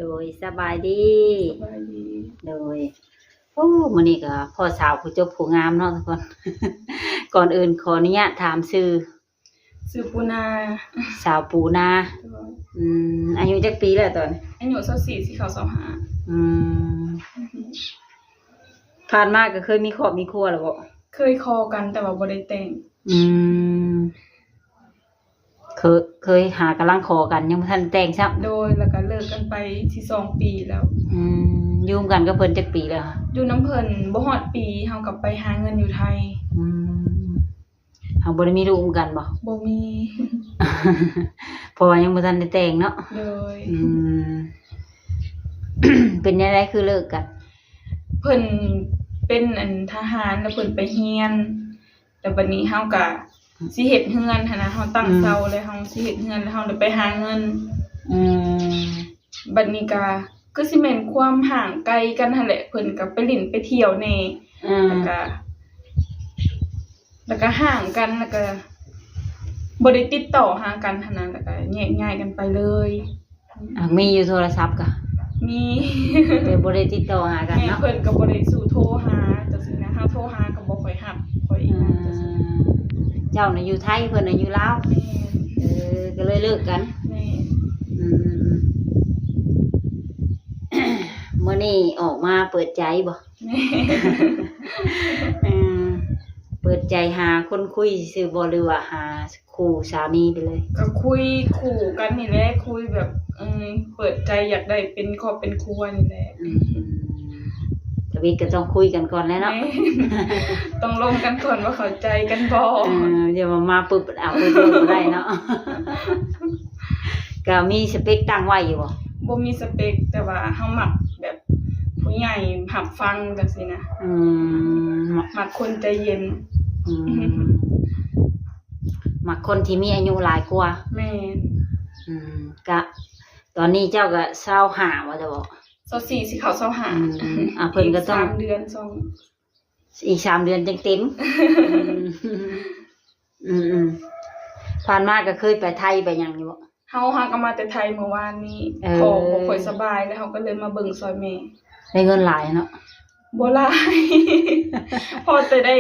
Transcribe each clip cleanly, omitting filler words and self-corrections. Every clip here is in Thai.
โดยสบายดีสบายดีโดยโอ้มื้อนี้ก็พ่อสาวผู้จบผู้งามเนาะทุกคน ก่อนอื่นขออนุญาตถามชื่อปูนาสาวปูนาอายุจักปีแล้วตอนอายุ24สิเข้า25อืมผ่านมาก็เคยมีครอบมีครัวแล้วบ่เคยคอกันแต่ว่าบ่ได้แต่งอืมเคยหากำลังขอกันยังบ่ทันแต่งซับโดยแล้วก็เลิกกันไปที่2ปีแล้วอยู่กันกับเพิ่นจักปีแล้วค่ะอยู่น้ำเพิ่นบ่ฮอดปีเฮากลับไปหาเงินอยู่ไทยเฮาบ่ได้มีลูกกันบ่บ่มี เพราะว่ายังบ่ทันได้แต่งเนาะโดยเป็นจังได๋คือเลิกกันเพิ่นเป็นทหารแล้วเพิ่นไปเรียนแล้วบัดนี้เฮาก็สิเฮ็ดเรือนหั่นน่ะเฮาตั้งเซาเลยเฮาสิเฮ็ดเรือนแล้วเฮาได้ไปหาเงินบัดนี้ก็คือสิแม่นความห่างไกลกันหั่นแหละเพิ่นก็ไปเล่นไปเที่ยวแน่แล้วก็ห่างกันแล้วก็บ่ได้ติดต่อหากันหั่นน่ะแล้วก็แยกย้ายกันไปเลยมีอยู่โทรศัพท์ก็มีแต่บ่ได้ติดต่อหากันเนาะเพิ่นก็บ่ได้สู่โทรหาจังซี่นะเฮาโทรหาก็บ่ค่อยรับค่อยจังซี่เจ้าน่ะอยู่ไทยเพิ่นน่ะอยู่ลาวก็เลยเลิกกันแม่มื้อนี้ออกมาเปิดใจบ่เปิดใจหาคนคุยซื่อบ่หรือว่าหาคู่สามีไปเลยก็คุยคู่กันนี่แหละคุยแบบเปิดใจอยากได้เป็นครอบเป็นครัวนี่แหละชีวิตก็ต้องคุยกันก่อนแล้วเนาะต้องลงกันก่อนว่าเข้าใจกันบ่เดี๋ยวมาปึ๊บเอาไปบ่ได้เนาะก็มีสเปคตั้งไว้อยู่บ่มีสเปคแต่ว่าเฮามักแบบผู้ใหญ่รับฟังจังซี่นะมักคนใจเย็นมักคนที่มีอายุหลายกว่าแม่ก็ตอนนี้เจ้าก็25ว่าจะบอก24สิเข้า25เพิ่นก็ต้อง3เดือนอีก3เดือนจังเต็มผ่านมาก็เคยไปไทยไปหยังอยู่บ่เฮาก็มาแต่ไทยเมื่อวานนี้พอบ่ค่อยสบายแล้วเฮาก็เลยมาเบิ่งซอยแม่ได้เงินหลายเนาะบ่หลายพอจะได้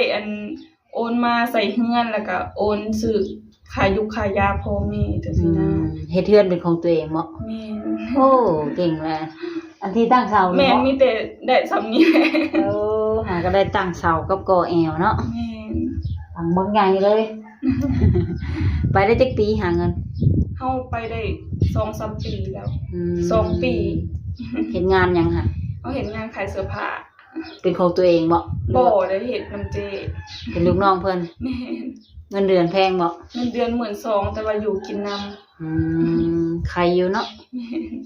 โอนมาใส่เฮือนแล้วก็โอนซื้อค่ายุกค่ายาพ่อแม่จังซี่นะเฮ็ดเฮือนเป็นของตัวเองบ่แม่นโอ้เก่งแหละอันที่ตั้งเสาแม่นมีแต่ได้ซำนี้แหละหาก็ได้ตั้งเสากับก่อแอวเนาะแม่นตั้งบักใหญ่เลยไปได้จักปีหาเงินเฮาไปได้ 2-3 ปีแล้ว2 ปีเฮ็ดงานหยังค่ะเฮาเฮ็ดงานขายเสื้อผ้าเป็นของตัวเองบ่ได้เฮ็ดนำเจเป็นลูกน้องเพิ่นแม่นเงินเดือนแพงบ่เงินเดือน 12,000 แต่ว่าอยู่กินนำใครอยู่เนาะ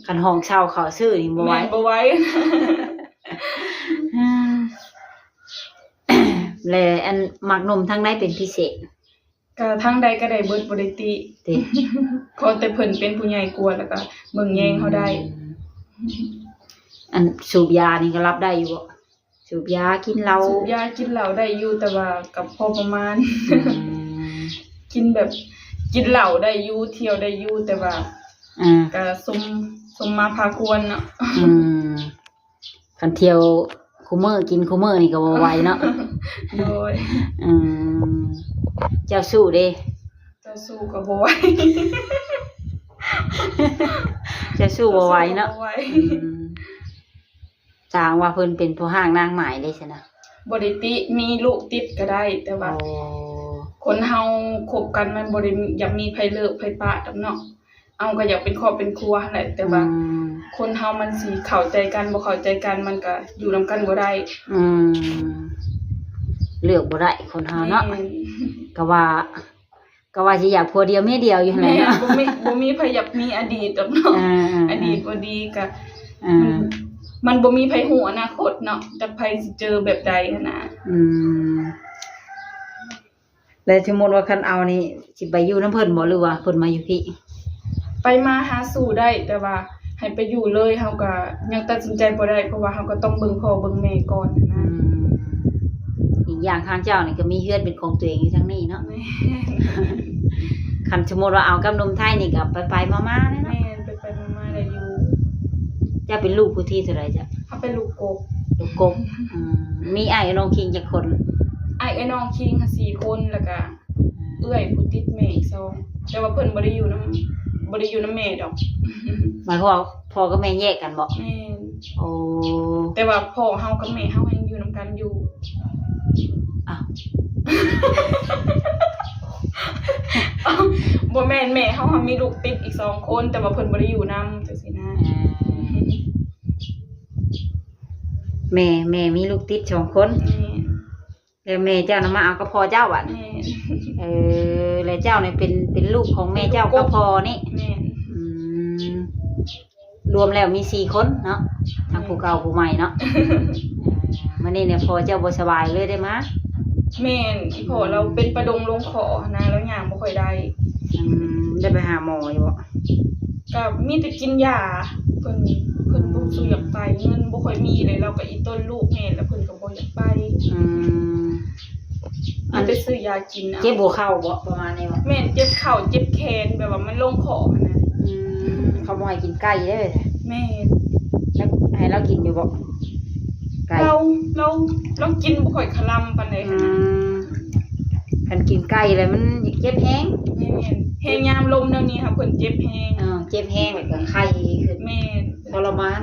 คันห้องเช่าเขาซื้อนี่บ่ไหวบ่ไหวแล้วมักนมทางใดเป็นพิเศษก็ทางใดก็ได้เบิดบ่ได้ติขอแต่เพิ่นเป็นผู้ใหญ่กว่าแล้วก็เบิ่งแยงเฮาได้สูบยานี่ก็รับได้อยู่บ่สูบยากินเหล้าสูบยากินเหล้าได้อยู่แต่ว่าก็พอประมาณกินแบบกินเหล้าได้อยู่เที่ยวได้อยู่แต่ว่าก็สมมาพาควรเนาะคันเที่ยวคุมื้อกินคุมื้อนี่ก็บ่ไหวเนาะโดยเจ้าสู้เด้เจ้าสู้ก็บ่ไหวเจ้าสู้บ่ไหวเนาะจางว่าเพิ่นเป็นผู้ห้างนางหมายได้ซั่นน่ะบ่ได้ติมีลูกติดก็ได้แต่ว่าคนเฮาคบกันมันบ่ได้อยากมีไผเลิกไผปะดอกเนาะเอาก็อยากเป็นครอบเป็นครัวนั่นแหละแต่ว่าคนเฮามันสิเข้าใจกันบ่เข้าใจกันมันก็อยู่นำกันบ่ได้เลือกบ่ได้คนเฮาเนาะก็ว่าสิอยากผัวเดียวเมียเดียวอยู่หั่นแหละเนาะบ่มีไผอยากมีอดีตดอกเนาะอดีตบ่ดีก็มันบ่มีไผฮู้อนาคตเนาะจักไผสิเจอแบบใดหั่นน่ะแล้วสมมุติว่าคันเอานี่สิไปอยู่นำเพิ่นบ่หรือว่าเพิ่นมาอยู่พี่ไปมาหาสู่ได้แต่ว่าให้ไปอยู่เลยเฮาก็ยังตัดสินใจบ่ได้เพราะว่าเฮาก็ต้องเบิ่งพ่อเบิ่งแม่ก่อนนะอีกอย่างทางเจ้านี่ก็มีเฮือนเป็นของตัวเองอยู่ทั้งนี้เนาะคันสมมุติว่าเอากับหนุ่มไทยนี่ก็ไปๆมาๆเนาะแม่นไปๆมาๆได้อยู่ จะเป็นลูกผู้ที่เท่าไหร่จ้ะ เขาเป็นลูกกบ ลูกกบมีอ้ายกับน้องคิงจักคน ไอ้น้องคิงค่ะ4คนแล้วก็เอื้อยผู้ติดแม่อีก2แต่ว่าเพิ่นบ่ได้อยู่นำแม่ดอก หมายความว่าพ่อกับแม่แยกกันบ่ แม่น โอ้ แต่ว่าพ่อเฮากับแม่เฮายังอยู่นำกันอยู่ อ้าว บ่แม่นแม่เฮามีลูกติดอีก2คนแต่ว่าเพิ่นบ่ได้อยู่นำจังซี่นะ แม่มีลูกติด2คนแล้วแม่เจ้านะมาเอากับพ่อเจ้าบัด แม่น แล้วเจ้าเนี่ยเป็นลูกของแม่เจ้ากับพ่อนี่ แม่น รวมแล้วมี4คนเนาะทางผู้เก่าผู้ใหม่เนาะมื้อนี้เนี่ยพ่อเจ้าบ่สบายเลยได้มา แม่นอีพ่อเราเป็นประดงลงคอนะแล้วย่างบ่ค่อยได้ ได้ไปหาหมออยู่บ่ ก็มีแต่กินยาเพิ่นบ่สู้อยากไปเงินบ่ค่อยมีเลยเราก็อีต้นลูกแม่แล้วเพิ่นก็บ่อยากไปมันไปซื้อยากินเอา เจ็บหัวเข่าบ่ประมาณนี้บ่ แม่นเจ็บเข่าเจ็บแขนแบบว่ามันลงคอนะ เขาบ่ให้กินไก่ได้เลย แม่น แล้วให้เรากินอยู่บ่ไก่ เรากินบ่ค่อยคลำปานใดค่ะนะ คันกินไก่แล้วมันเจ็บแฮง แม่นแฮงยามลมแนวนี้ค่ะเพิ่นเจ็บแฮง เจ็บแฮงแล้วก็ไข้ขึ้น แม่น ทรมาน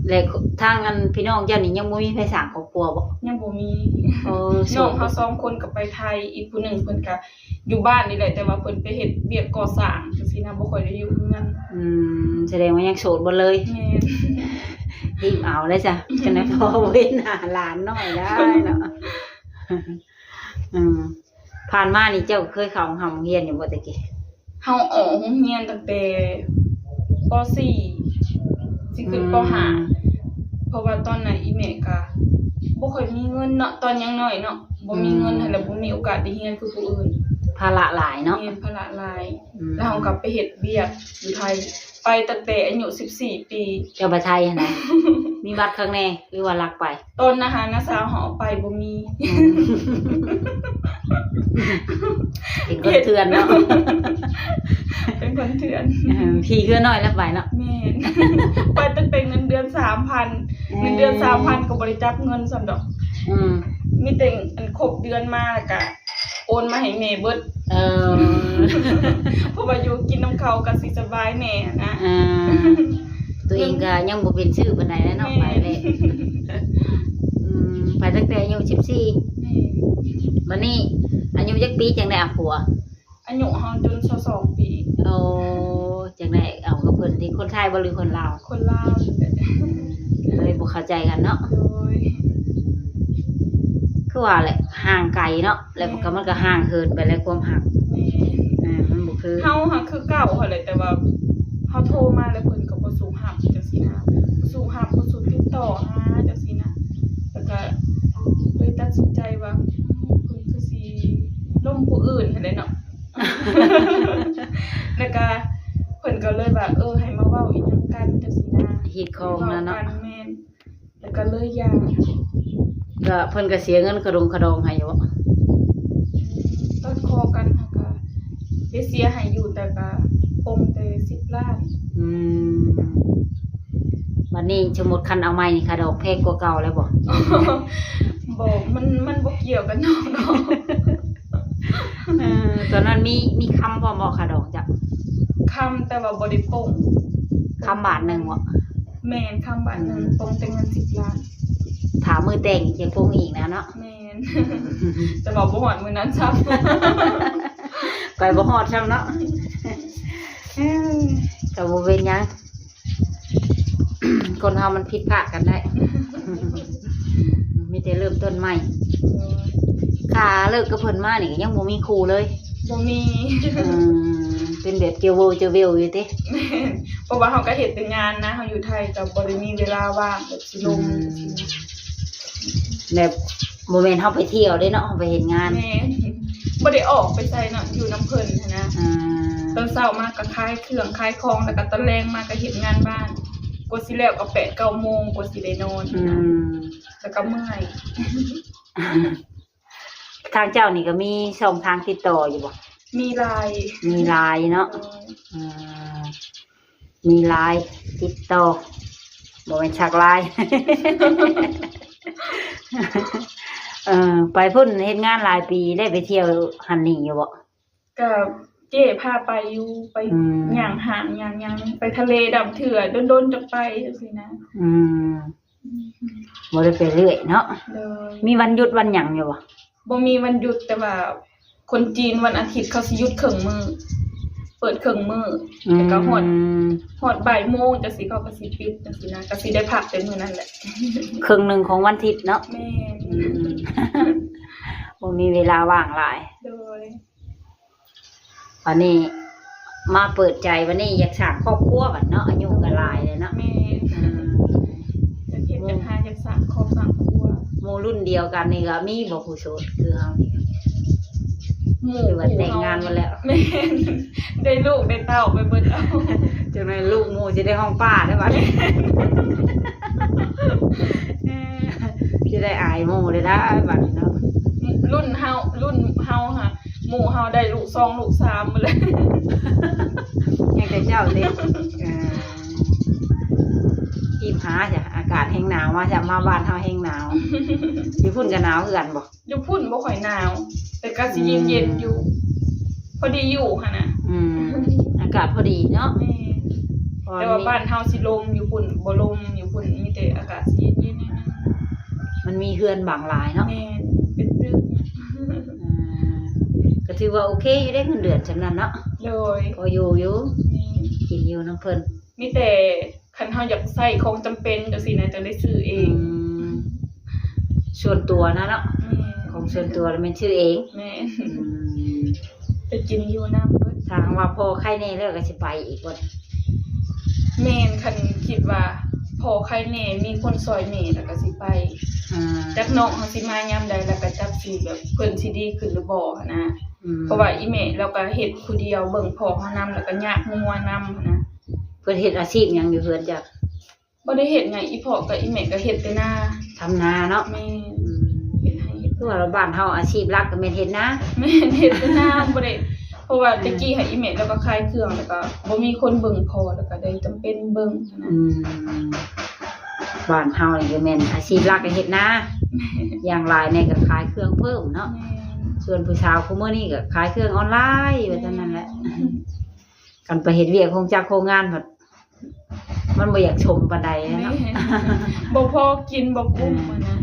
แล้วทางอันพี่น้องเจ้านี่ยังบ่มีไผสร้างครอบครัวบ่ ยังบ่มี โส น้อง ด เฮา2คนก็ไปไทยอีกผู้หนึงเพิ่นก็อยู่บ้านนี่แหละแต่ว่าเพิ่นไปเฮ็ดเวียกก่อสร้างจังซี่นะบ่ค่อยได้อยู่เฮือน แสดงว่ายังโสดบ่เลย แม่น รีบเอาเลยจ้ะจังได๋พอเว้นหาหลานน้อยได้เนาะผ่านมานี่เจ้าเคยเข้าโรงเรียนอยู่บ่ตะกี้ เฮาออกโรงเรียนตั้งแต่ป .4 สิขึ้นป .5 เพราะว่าตอนนั้นอีแม่ก็บ่ค่อยมีเงินเนาะตอนยังน้อยเนาะบ่มีเงินแล้วบ่มีโอกาสได้เรียนคือผู้อื่น ภาระหลายเนาะ เรียนภาระหลายแล้วเฮาก็ไปเฮ็ดเวียกอยู่ไทยไปตั้งแต่อายุ14 ปี เจ้าบ่ไทยหั่นน่ะ มีบัตรข้างในหรือว่าลักไป ตอนนะหาน้าสาวเฮาเอาไปบ่มี เป็นคนเถื่อนเนาะ เป็นคนเถื่อน พี่คือน้อยแล้วไปเนาะ แม่น ไปตั้งแต่เงินเดือน 3,000 เงินเดือน 3,000 ก็บ่ได้จับเงินซั่นดอก มีแต่อันครบเดือนมาแล้วก็โอนมาให้แม่เบิด เพราะว่าอยู่กินน้ำเขาก็สิสบายแน่นะ ตัวเองก็ยังบ่เป็นชื่อปานใดแล้วเนาะไปเลยไปตั้งแต่อายุ14บัดนี้อายุจักปีจังได้เอาผัว อายุเฮาจน22 ปี โอ้จังได้เอากับเพิ่นที่คนไทยบ่หรือคนลาว คนลาวนี่แหละ เลยบ่เข้าใจกันเนาะ โดย คือว่าแหละห่างไกลเนาะแล้วก็มันก็ห่างเหินไปแล้วความหัก แม่ มันบ่คือ เฮาหักคือเก่าหั่นแหละแต่ว่าเฮาโทรมาแล้วเพิ่นก็บ่สู้รับจังซี่นะบ่สู้รับบ่สู้ติดต่อหาจังซี่นะแล้วก็เลยตัดสินใจว่าเพิ่นคือสิล้มผู้อื่นหั่นแหละเนาะ แล้วก็เพิ่นก็เลยแบบให้มาเว้าอีหยังกันจังซี่นะ ฮิตของนั่นเนาะ แม่นแล้วก็เลยหย่า ก็เพิ่นก็เสียเงินกระดองให้อยู่บ่ ต้นคอกันค่ะก็ได้เสียให้อยู่แต่ก็ปมแต่10 ล้าน บัดนี้สมมุติคันเอาใหม่นี่ค่ะดอกแพงกว่าเก่าแล้วบ่ บ่มันบ่เกี่ยวกันเนาะ ตอนนั้นมีคำพร้อมบ่ค่ะดอกจ้ะ คำแต่ว่าบ่ได้ปง คำบาทหนึงบ่ แม่นคำบาทหนึงปงแต่เงิน10 ล้าน ถามมือแต่งยังคงอีกนะเนาะ แม่น แต่ว่าบ่ฮอดมื้อนั้นซับ ไปบ่ฮอดซ้ำเนาะก็บ่เป็นหยัง คนเฮามันผิดพลาดกันได้ มีแต่เริ่มต้นใหม่ค่ะเลิกกับเพิ่นมานี่ก็ยังบ่มีครูเลย บ่มี เป็นแบบเจอโวเจอเวลอยู่ติ แม่นเพราะว่าเฮาก็เฮ็ดแต่งานนะเฮาอยู่ไทยก็บ่ได้มีเวลาว่างแบบสิลงจังซี่นะ แบบบ่แม่นเฮาไปเที่ยวเด้เนาะเฮาไปเฮ็ดงาน แม่นบ่ได้ออกไปไสเนาะอยู่น้ำเพิ่นหั้นนะ ตอนเช้ามาก็ขายเครื่องขายของแล้วก็ตอนแลงมาก็เฮ็ดงานบ้านกว่าสิแล้วก็8 9 โมงกว่าสิได้นอนนะแล้วก็เมื่อย ทางเจ้านี่ก็มีช่องทางติดต่ออยู่บ่ มีไลน์ มีไลน์เนาะ มีไลน์ติดต่อบ่เป็นชักไลน์ ไปพุ่นเฮ็ดงานหลายปีได้ไปเที่ยวหันนี่อยู่บ่ กับเจ้พาไปอยู่ไปย่างหางย่างไปทะเลดำเถื่อโดนๆจังไปจังซี่นะบ่ได้ไปเรื่อยเนาะ เลย มีวันหยุดวันหยังอยู่บ่ บ่มีวันหยุดแต่ว่าคนจีนวันอาทิตย์เขาสิหยุดครึ่งมื้อเปิดครึ่งมื้อแล้วก็ฮอดบ่ายโมงจังซี่เขาก็สิปิดจังซี่นะก็สิได้พักแต่มื้อนั้นแหละ ครึ่งหนึงของวันอาทิตย์เนาะ แม่น บ่มีเวลาว่างหลาย โดย วันนี้มาเปิดใจวันนี้อยากสร้างครอบครัวบัดเนาะอายุก็หลายเลยเนาะ แม่จะเฮ็ดจังหาจังสร้างครอบสร้างครัว หมู่รุ่นเดียวกันนี่ก็มีบ่ผู้โสดคือเฮานี่ หมู่ หรือว่าแต่งงานมาแล้ว แม่นได้ลูกได้เต้าไปเบิดเอา จังได๋ลูกหมู่สิได้ห้องป้าได้บัดนี้สิได้อายหมู่ได้บัดนี้เนาะ รุ่นเฮาค่ะหมู่เฮาได้ลูก2ลูก3หมดเลย ยังแต่เจ้าเด้ที่หาจ้ะอากาศแห้งหนาวมาจ้ะมาบ้านเฮาแห้งหนาวอยู่พุ่นก็หนาวคือกันบ่ อยู่พุ่นบ่ค่อยหนาว แต่ก็สิเย็นๆอยู่ พอดีอยู่หั่นน่ะ อากาศพอดีเนาะ แม่แต่ว่าบ้านเฮาสิลมอยู่พุ่นบ่ลมอยู่พุ่นมีแต่อากาศสิเย็นๆนิดนึง มันมีเฮือนบางหลายเนาะ แม่เป็นตึก ก็ถือว่าโอเคอยู่ได้เงินเดือนจำนั้นเนาะ เลย พออยู่กินอยู่น้ำเพิ่น มีแต่คันเฮาอยากใช้ของจำเป็นจังซี่นะจังได้ซื้อเอง ส่วนตัวนะเนาะของส่วนตัวแล้วมันชื่อเอง แม่ไปกินอยู่น้ำเบิด ทางว่าพอไข้แน่แล้วก็สิไปอีกวัน แม่นคันคิดว่าพอใครแน่มีคนซอยแม่แล้วก็สิไปจักน้องเฮาสิมายามใดแล้วก็จักสิแบบเพิ่นสิดีขึ้นหรือบ่นะเพราะว่าอีแม่เราก็เฮ็ดผู้เดียวเบิ่งพ่อเฮานำแล้วก็ยากงัวนำนะ เพิ่นเฮ็ดอาชีพหยังอยู่เฮือนจ้ะ บ่ได้เฮ็ดหยังอีพ่อกับอีแม่ก็เฮ็ดแต่นา ทำนาเนาะ แม่เฮ็ดให้เฮ็ด คือว่าเราบ้านเฮาอาชีพหลักก็แม่นเฮ็ดนา แม่เฮ็ดแต่นาบ่ได้เพราะว่าตะกี้ให้อีแม่แล้วก็ขายเครื่องแล้วก็บ่มีคนเบิ่งพ่อแล้วก็ได้จำเป็นเบิ่งนะ บ้านเฮานี่ก็แม่นอาชีพหลักก็เฮ็ดนาอย่างหลายเนี่ยก็ขายเครื่องเพิ่มเนาะ ส่วนผู้สาวคุมื้อนี้ก็ขายเครื่องออนไลน์ว่าซั่นนั่นแหละกันไปเฮ็ดเวียกคงจักโครงงานแบบมันบ่อยากชมปานใดเนาะ บ่พอกินบ่กุ้มนะ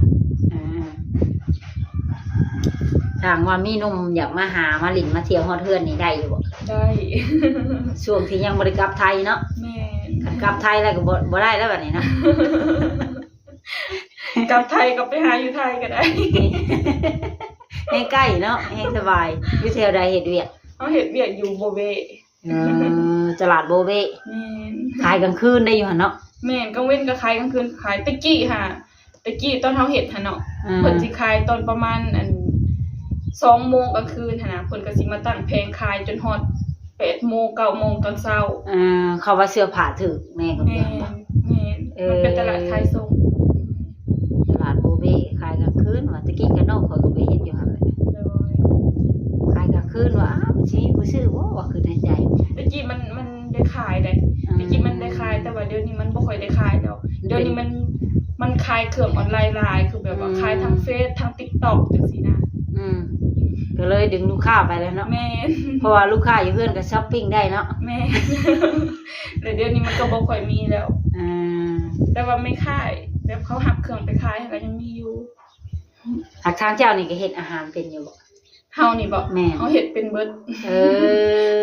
ทางว่ามีหนุ่มอยากมาหามาหลินมาเที่ยวฮอดเฮือนนี่ได้อยู่บ่ ได้ ช่วงที่ยังบ่ได้กลับไทยเนาะ แม่ คันกลับไทยแล้วก็บ่ได้แล้วบัดนี้เนาะ กลับไทยก็ไปหาอยู่ไทยก็ได้ ให้ใกล้เนาะให้สบายอยู่แถวใดเฮ็ดเวียก เฮาเฮ็ดเวียกอยู่โบเว ตลาดโบเบ้ แม่น ขายกลางคืนได้อยู่หั่นเนาะ แม่นกลางเว้นก็ขายกลางคืนขายตะกี้ค่ะตะกี้ตอนเฮาเฮ็ดหั่นเนาะเพิ่นสิขายตอนประมาณ2โมงกลางคืนหั่นน่ะเพิ่นก็สิมาตั้งแผงขายจนฮอด8โมง9โมงตอนเช้า เขาว่าเสื้อผ้าถึกแม่ก็ แม่ เพิ่นบ่ มันเป็นตลาดขายส่ง ตลาดโบเบ้ขายกลางคืนว่าตะกี้ก็น้องข่อยก็ไปเฮ็ดอยู่หั่นแหละ เลย ขายกลางคืนว่ามันสิมีผู้ซื้อบ่ว่าคือในใจ ตะกี้มันได้ขายได้ตะกี้มันได้ขายแต่ว่าเดี๋ยวนี้มันบ่ค่อยได้ขายแล้วเดี๋ยวนี้มันขายเครื่องออนไลน์หลายคือแบบว่าขายทางเฟซทาง TikTok จังซี่นะ ก็เลยดึงลูกค้าไปแล้วเนาะ แม่น เพราะว่าลูกค้าอยู่เฮือนก็ช้อปปิ้งได้เนาะ แม่ แล้วเดี๋ยวนี้มันก็บ่ค่อยมีแล้ว แต่ว่าไม่ขายแบบเขาหักเครื่องไปขายก็ยังมีอยู่ หากทางเจ้านี่ก็เฮ็ดอาหารเป็นอยู่บ่ เฮานี่บ่ แม่ เฮาเฮ็ดเป็นเบิด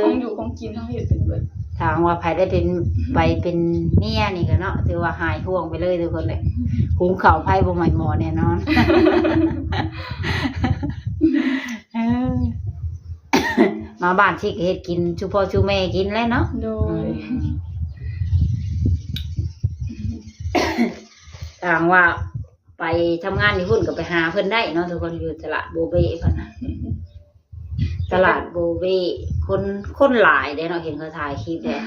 ของอยู่ของกินเฮาเฮ็ดเป็นเบิด ทางว่าไผได้เป็นไปเป็นเมียนี่ก็เนาะถือว่าหายห่วงไปเลยทุกคนเลยหุงข้าวไผบ่ใหม่หมอแน่นอน มาบ้านที่ก็เฮ็ดกินชูพ่อชูแม่กินแล้วเนาะ โดย ต่างว่าไปทำงานที่หุ่นก็ไปหาเพิ่นได้เนาะทุกคนอยู่ตลาดโบเบ้เพิ่นน่ะตลาดโบเบ้คนหลายเด้เนาะเห็นเขาถ่ายคลิปแหละ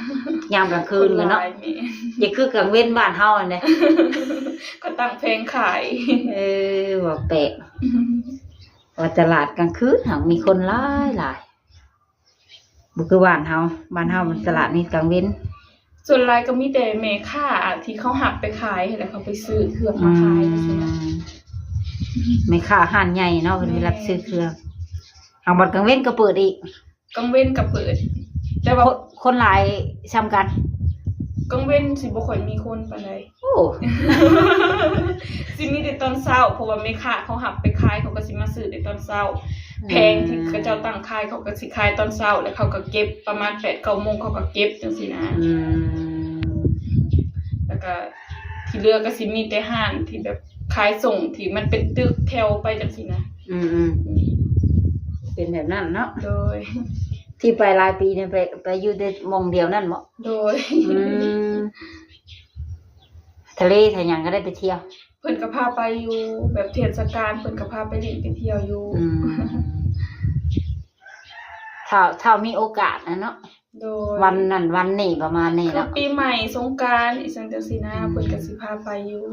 ยามกลางคืนกันเนาะอย่าคือกลางเว้นบ้านเฮาอันเด้ ก็ตั้งแผงขาย ว่าแปลกว่าตลาดกลางคืนหังมีคนหลายบ่คือบ้านเฮามันตลาดนี่กลางเว้น ส่วนหลายก็มีแต่แม่ค้าที่เขาหับไปขายแล้วเขาไปซื้อเครื่องมาขายจังซี่นะ ไม่ค่าห้านใหญ่เนาะเพิ่นไปรับซื้อเครื่องทางบัดกลางเว้นก็เปิดอีก กลางเว้นก็เปิด แต่ว่า คนหลายซ้ำกัน กลางเว้นสิบ่ค่อยมีคนปานใด โอ้ สิมีแต่ตอนเช้าเพราะว่าแม่ค้าเขาหับไปขายเขาก็สิมาซื้อในตอนเช้าแพงที่เขาเจ้าตั้งขายเขาก็สิขายตอนเช้าแล้วเขาก็เก็บประมาณ 8-9 โมงเขาก็เก็บจังซี่นะ อืม แล้วก็ที่เหลือก็สิมีแต่ห้านที่แบบขายส่งที่มันเป็นตึกแถวไปจังซี่นะ อืมเป็นแบบนั้นเนาะ โดย ที่ไปหลายปีเนี่ยไปอยู่แต่หมองเดียวนั่นบ่ โดย อืมทะเลถ้าหยังก็ได้ไปเที่ยว เพิ่นก็พาไปอยู่แบบเทศกาลเพิ่นก็พาไปเล่นไปเที่ยวอยู่ อืมถ้ามีโอกาสนะเนาะ โดย วันนั้นวันนี้ประมาณนี้ คือ เนาะ ปีใหม่สงกรานต์อีสังจังซี่นะเพิ่นก็สิพาไปอยู่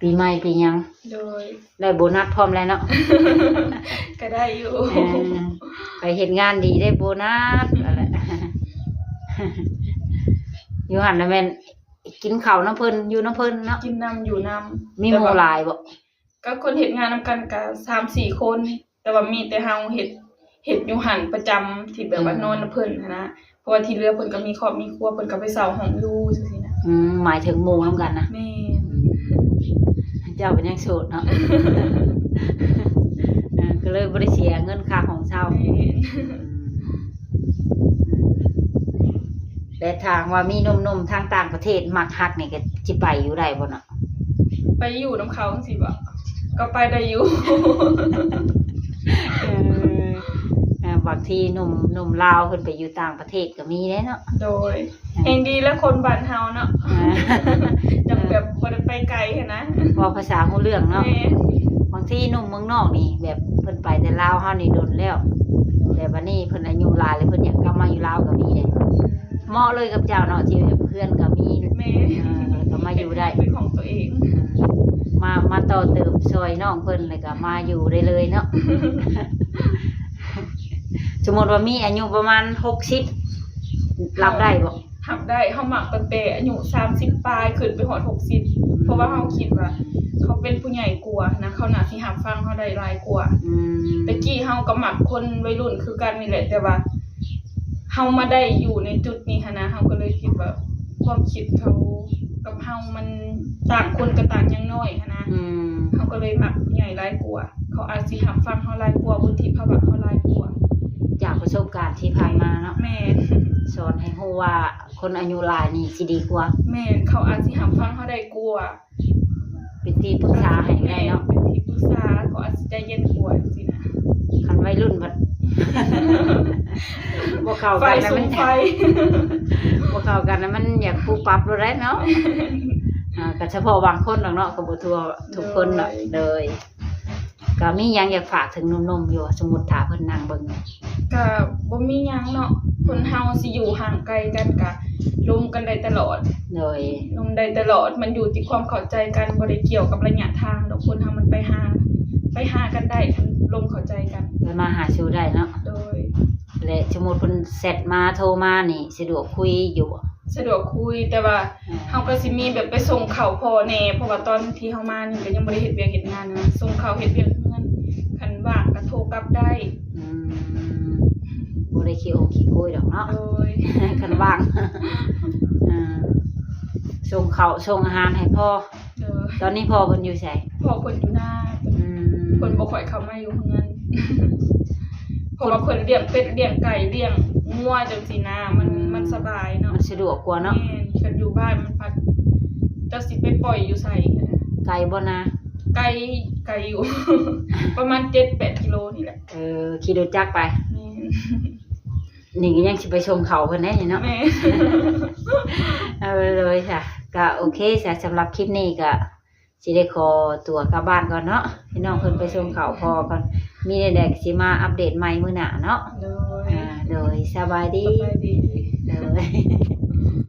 ปีใหม่ปีหยัง โดย ได้โบนัสพร้อมแล้วเนาะ ก็ได้อยู่ เออไปเฮ็ดงานดีได้โบนัสอะไร อยู่หันน่ะแม่นกินข้าวน้ำเพิ่นอยู่น้ำเพิ่นเนาะ กินน้ำอยู่น้ำ มีหมู่หลายบ่ ก็คนเฮ็ดงานนำกันก็3-4 คน แต่ว่ามีแต่เฮาเฮ็ดอยู่หันประจำที่แบบว่านอนนำเพิ่นหั้นนะเพราะว่าที่เหลือเพิ่นก็มีครอบมีครัวเพิ่นก็ไปเช่าห้องอยู่จังซี่นะ หมายถึงหมู่นํกันนะ แม่ เจ้าเป็นยังโสดเนาะ ก็เลยบ่ได้เสียเงินค่าของเช่า แม่ แต่ทางว่ามีหนุ่มๆทางต่างประเทศมักฮักนี่ก็สิไปอยู่ได้บ่เนาะ ไปอยู่นำเขาจังซี่บ่ก็ไปได้อยู่ บางทีหนุ่มลาวเพิ่นไปอยู่ต่างประเทศก็มีเด้เนาะ โดยแห่งดีและคนบ้านเฮาเนาะ จังแบบบ่ได้ไปไกลหั้นนะ พอภาษาฮู้เรื่องเนาะ แม่ บางทีหนุ่มเมืองนอกนี่แบบเพิ่นไปแต่ลาวเฮานี่โดนแล้วแต่บัดนี้เพิ่นอายุหลายแล้วเพิ่นอยากกลับมาอยู่ลาวก็มีเด้เหมาะเลยกับเจ้าเนาะที่แบบเพื่อนก็มี แม่ ก็มาอยู่ได้ เป็นของตัวเอง มาต่อเติมซอยน้องเพิ่นแล้วก็มาอยู่ได้เลยเนาะ สมมุติว่ามีอายุประมาณ60รับได้บ่ หับได้เฮามักตั้งแต่อายุ30ปลายขึ้นไปฮอด60เพราะว่าเฮาคิดว่าเขาเป็นผู้ใหญ่กว่านะเขาน่าสิรับฟังเฮาได้หลายกว่า แต่กี้เฮาก็มักคนวัยรุ่นคือกันนี่แหละแต่ว่าเฮามาได้อยู่ในจุดนี้หั้นนะเฮาก็เลยคิดว่าความคิดเขากับเฮามันต่างคนก็ต่างอย่างน้อยหั้นนะเฮาก็เลยมักผู้ใหญ่หลายกว่าเขาอาจสิรับฟังเฮาหลายกว่าวุฒิภาวะเฮาหลายกว่า จากประสบการณ์ที่ผ่านมาเนาะ แม่ สอนให้รู้ว่าคนอายุหลายนี่สิดีกว่า แม่เขาอาจสิรับฟังเฮาได้กว่า เป็นที่ปรึกษาให้ก็ได้เนาะ เป็นที่ปรึกษาเขาอาจสิใจเย็นกว่าจังซี่นะ คันวัยรุ่นบัด บ่เข้า ไฟ กันนะ สู มัน งไฟ บ่เข้ากันนะมันอยากปูปรับรู้ได้เนาะก็เฉพาะบางคนดอกเนาะก็บ่ทั่วทุกคนดอกเลยก็มีหยังอยากฝากถึงหนุ่มๆอยู่สมมุติถ้าเพิ่นนั่งเบิ่ง ก็บ่มีหยังเนาะคนเฮาสิอยู่ห่างไกลกันก็ร่วมกันได้ตลอด เลย ร่วมได้ตลอดมันอยู่ที่ความเข้าใจกันบ่ได้เกี่ยวกับระยะทางดอกคนเฮามันไปหากันได้คันร่วมเข้าใจกัน ไปมาหาสู่ได้เนาะ โดย และสมมุติเพิ่นเสร็จมาโทรมานี่สะดวกคุยอยู่บ่ สะดวกคุยแต่ว่าเฮาก็สิมีแบบไปส่งข้าวพ่อแน่เพราะว่าตอนที่เฮามานี่ก็ยังบ่ได้เฮ็ดเวียกเฮ็ดงานนะส่งข้าวเฮ็ดเวียกเฮือนคันว่างก็โทรกลับได้ บ่ได้ขี้อกขี้โกยดอกเนาะ โดย คันว่าง ส่งข้าวส่งอาหารให้พ่อ โดย ตอนนี้พ่อเพิ่นอยู่ไส พ่อเพิ่นอยู่หน้าเพิ่นบ่ค่อยเข้ามาอยู่เฮือน เพราะว่าเพิ่นเลี้ยงเป็ดเลี้ยงไก่เลี้ยงงัวจังซี่นะมันสบายเนาะ มันสะดวกกว่าเนาะ แม่นคันอยู่บ้านมันพัดเจ้าสิไปปล่อยอยู่ไสกันนะ ไกลบ่นะ ไกลอยู่ ประมาณ 7-8 กิโลนี่แหละ ขี่รถจักรไป แม่น นี่ก็ยังสิไปชมเขาเพิ่นได้นี่เนาะ แม่ เลยค่ะก็โอเคจ้ะสำหรับคลิปนี้ก็สิได้ขอตัวกลับบ้านก่อนเนาะพี่น้องเพิ่นไปชมเขาพอก่อนมีใดๆก็สิมาอัปเดตใหม่มื้อหน้าเนาะ โดย โดยสบายดี สบายดี เลย